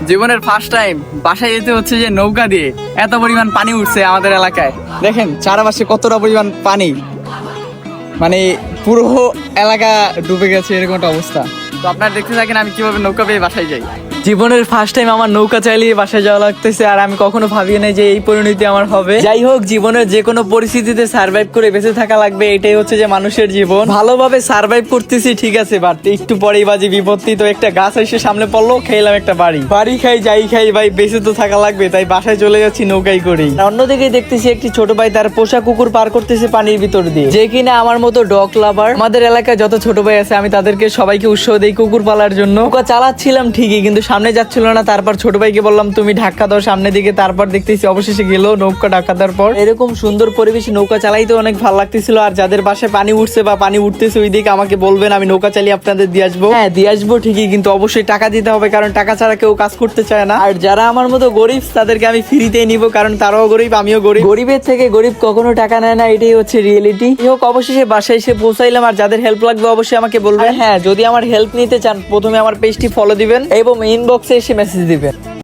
জীবনের first time বাসায় যেতে হচ্ছে যে নৌকা দিয়ে। এত পরিমাণ পানি উঠছে আমাদের এলাকায়, দেখেন চারপাশে কতটা পরিমাণ পানি, মানে পুরো এলাকা ডুবে গেছে এরকম একটা অবস্থা। তো আপনারা দেখতে থাকেন আমি কিভাবে নৌকা পেয়ে বাসায় যাই। জীবনের ফার্স্ট টাইম আমার নৌকা চালিয়ে বাসায় যাওয়া লাগতেছে, আর আমি কখনো ভাবি নাই যে এই পরিণতি আমার হবে। যাই হোক, জীবনের যে কোনো পরিস্থিতিতে সার্ভাইভ করে বেঁচে থাকা লাগবে, এটাই হচ্ছে যে মানুষের জীবন। ভালোভাবে সার্ভাইভ করতেছি ঠিক আছে, বাট একটু পরেই বাজে বিপত্তি। তো একটা গাছ এসে সামনে পড়লো, খেলাম একটা বাড়ি খাই যাই খাই ভাই, বেঁচে তো থাকা লাগবে, তাই বাসায় চলে যাচ্ছি নৌকাই করেই। অন্যদিকে দেখতেছি একটি ছোট ভাই তার পোষা কুকুর পার করতেছে পানির ভিতর দিয়ে, যে কিনা আমার মতো ডগ লাভার। আমাদের এলাকায় যত ছোট ভাই আছে আমি তাদেরকে সবাইকে উৎসাহ দেই কুকুর পালার জন্য। নৌকা চালাচ্ছিলাম ঠিকই, কিন্তু সামনে যাচ্ছিল না। তারপর ছোট ভাইকে বললাম তুমি ধাক্কা দাও সামনের দিকে। তারপর দেখতেছি অবশেষে গেল নৌকা ধাক্কা দেওয়ার পর। এরকম সুন্দর পরিবেশে নৌকা চালাইতে অনেক ভালো লাগতেছিল। আর যাদের বাসায় পানি উঠছে বা পানি উঠতেছে ওই দিকে আমাকে বলবেন, আমি নৌকা চালিয়ে আপনাদের দিয়ে আসবো। হ্যাঁ দিয়ে আসবো ঠিকই, কিন্তু অবশ্যই টাকা দিতে হবে, কারণ টাকা ছাড়া কেউ কাজ করতে চায় না। আর যারা আমার মতো গরিব তাদেরকে আমি ফ্রিতেই নিব, কারণ তারাও গরিব আমিও গরিব। গরিবের থেকে গরিব কখনো টাকা নেয় না, এটাই হচ্ছে রিয়েলিটি। হোক, অবশেষে বাসায় এসে পৌঁছাইলাম। আর যাদের হেল্প লাগবে অবশ্যই আমাকে বলবেন। হ্যাঁ, যদি আমার হেল্প নিতে চান প্রথমে আমার পেজটি ফলো দিবেন এবং ইনবক্সে এসে মেসেজ দিবেন।